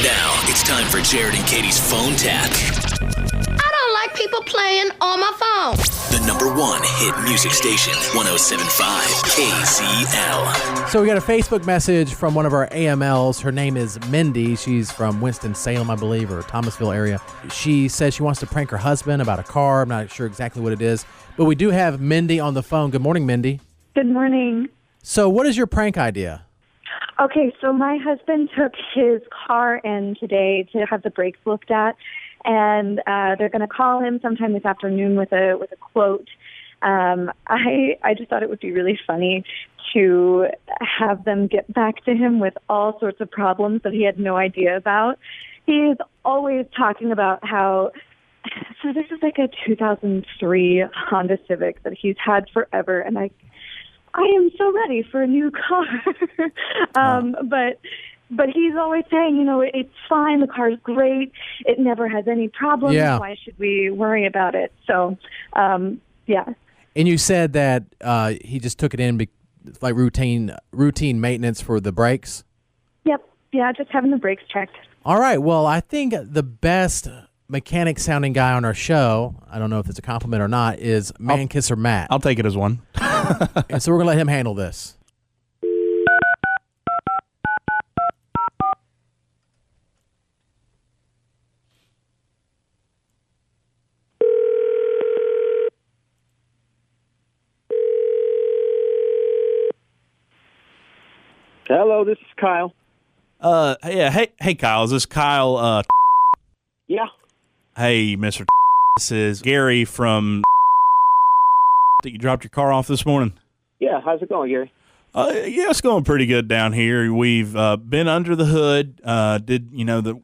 Now it's time for Jared and Katie's phone tap. I don't like people playing on my phone. The #1 hit music station, 107.5 KZL. So we got a Facebook message from one of our AMLs. Her name is Mindy. She's from Winston-Salem, I believe, or Thomasville area. She says she wants to prank her husband about a car. I'm not sure exactly what it is. But we do have Mindy on the phone. Good morning, Mindy. Good morning. So what is your prank idea? Okay, so my husband took his car in today to have the brakes looked at, and they're going to call him sometime this afternoon with a quote. I just thought it would be really funny to have them get back to him with all sorts of problems that he had no idea about. He is always talking about how, so this is like a 2003 Honda Civic that he's had forever, and I am so ready for a new car. But he's always saying, it's fine, the car's great, it never has any problems, Why should we worry about it? So, yeah. And you said that he just took it in like routine maintenance for the brakes? Yep. Yeah, just having the brakes checked. All right. Well, I think the best mechanic-sounding guy on our show, I don't know if it's a compliment or not, is Man Kisser Matt. I'll take it as one. And so we're going to let him handle this. Hello, this is Kyle. Hey, Kyle. Is this Kyle? Yeah. Hey, Mr. This is Gary from that you dropped your car off this morning. Yeah, how's it going, Gary? Yeah, it's going pretty good down here. We've been under the hood,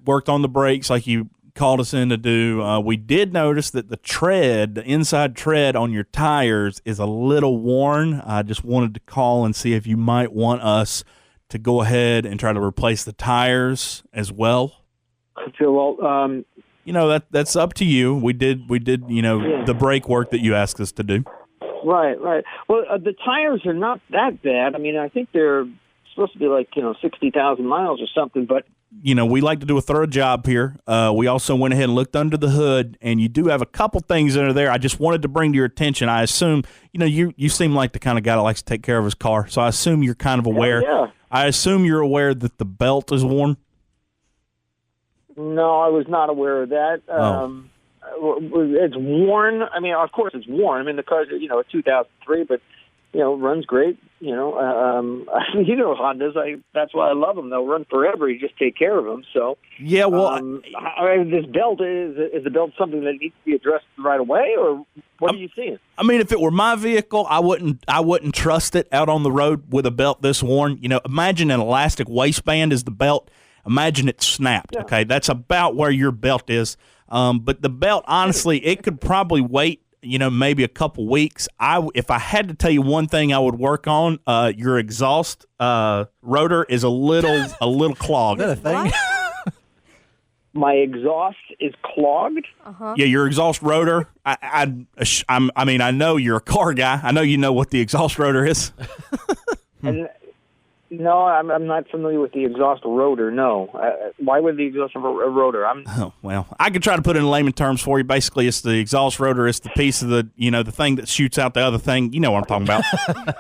worked on the brakes like you called us in to do. We did notice that the inside tread on your tires is a little worn. I just wanted to call and see if you might want us to go ahead and try to replace the tires as well. Well, that's up to you. We did, the brake work that you asked us to do. Right. Well, the tires are not that bad. I mean, I think they're supposed to be like, 60,000 miles or something, but we like to do a thorough job here. We also went ahead and looked under the hood, and you do have a couple things that are there. I just wanted to bring to your attention. I assume, you seem like the kind of guy that likes to take care of his car, so I assume you're kind of aware. Yeah. I assume you're aware that the belt is worn? No, I was not aware of that. It's worn. I mean, of course it's worn. I mean, the car's, a 2003, but, runs great. Hondas, that's why I love them. They'll run forever. You just take care of them. So, yeah, well, this belt, is the belt something that needs to be addressed right away, or what are you seeing? I mean, if it were my vehicle, I wouldn't trust it out on the road with a belt this worn. Imagine an elastic waistband is the belt. Imagine it snapped. Yeah. Okay, that's about where your belt is. But the belt, honestly, it could probably wait, maybe a couple weeks. If I had to tell you one thing I would work on, your exhaust rotor is a little clogged. Is that a thing? My exhaust is clogged? Uh-huh. Yeah, your exhaust rotor. I know you're a car guy. I know you know what the exhaust rotor is. No, I'm not familiar with the exhaust rotor, no. Why would the exhaust have a rotor? Well, I could try to put it in layman terms for you. Basically, it's the exhaust rotor. It's the piece of the thing that shoots out the other thing. You know what I'm talking about.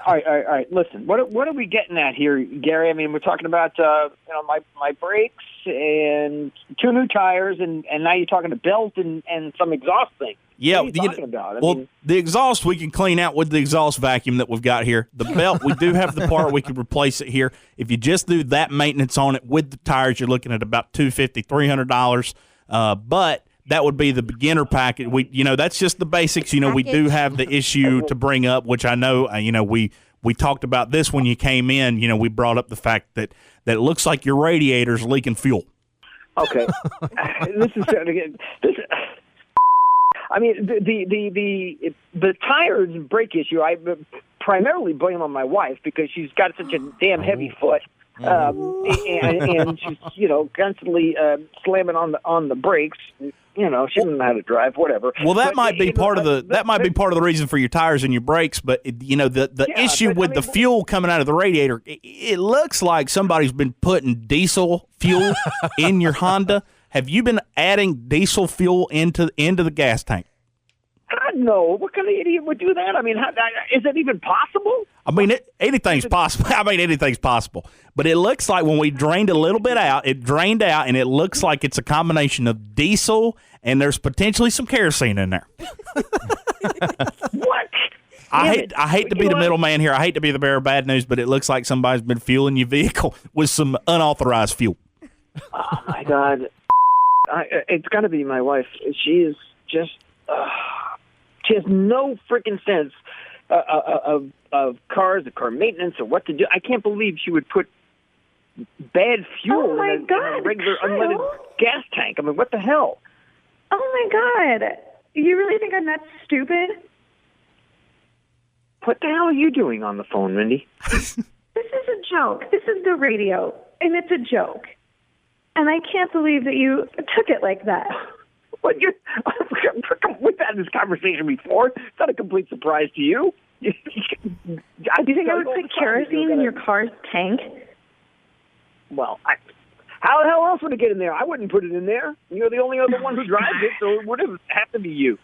All right. Listen, what are we getting at here, Gary? I mean, we're talking about, my brakes and 2 new tires, and now you're talking a belt and some exhaust thing. Yeah, what are you talking about? The exhaust we can clean out with the exhaust vacuum that we've got here. The belt, we do have the part we can replace it here. If you just do that maintenance on it with the tires, you're looking at about $250, $300. But that would be the beginner package. That's just the basics. We do have the issue to bring up, which I know. We talked about this when you came in. We brought up the fact that it looks like your radiator's leaking fuel. Okay, I mean, the tires and brake issue, I primarily blame on my wife because she's got such a damn heavy foot. and she's constantly slamming on the brakes. She doesn't know how to drive, whatever. Well, that might be part of the reason for your tires and your brakes. But the issue with the fuel coming out of the radiator, it looks like somebody's been putting diesel fuel in your Honda. Have you been adding diesel fuel into the gas tank? God, no. What kind of idiot would do that? I mean, is that even possible? I mean, anything's possible. Anything's possible. But it looks like when we drained a little bit out, it drained out, and it looks like it's a combination of diesel and there's potentially some kerosene in there. What? I hate to be the middleman here. I hate to be the bearer of bad news, but it looks like somebody's been fueling your vehicle with some unauthorized fuel. Oh, my God. It's got to be my wife. She is just... she has no freaking sense of cars, of car maintenance, or what to do. I can't believe she would put bad fuel in a regular unleaded gas tank. I mean, what the hell? Oh, my God. You really think I'm that stupid? What the hell are you doing on the phone, Mindy? This is a joke. This is the radio, and it's a joke. And I can't believe that you took it like that. What, we've had this conversation before. It's not a complete surprise to you. Do you think I would put kerosene in your car's tank? Well, how the hell else would it get in there? I wouldn't put it in there. You're the only other one who drives it, so it would have to be you.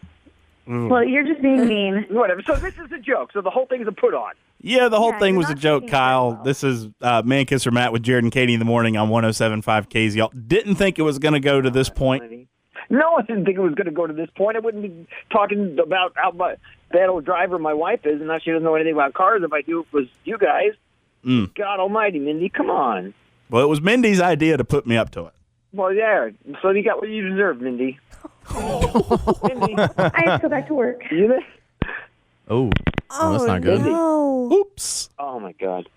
Well, you're just being mean. Whatever. So this is a joke. So the whole thing's a put on. Yeah, the whole thing was a joke, Kyle. This is Man Kisser Matt with Jared and Katie in the morning on 107.5 KZL. Didn't think it was going to go to this point. No, I didn't think it was going to go to this point. I wouldn't be talking about how bad old driver my wife is, and now she doesn't know anything about cars. If I knew it was you guys, God almighty, Mindy, come on. Well, it was Mindy's idea to put me up to it. Well, yeah, so you got what you deserve, Mindy. Mindy. I have to go back to work. You there? Oh, that's not good. No. Oops. Oh, my God.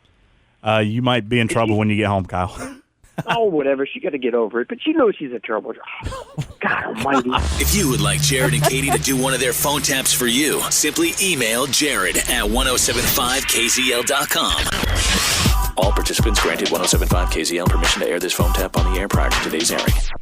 You might be in trouble when you get home, Kyle. Oh, whatever. She got to get over it. But she knows she's in trouble. God almighty. If you would like Jared and Katie to do one of their phone taps for you, simply email Jared at 1075kzl.com. All participants granted 1075 KZL permission to air this phone tap on the air prior to today's airing.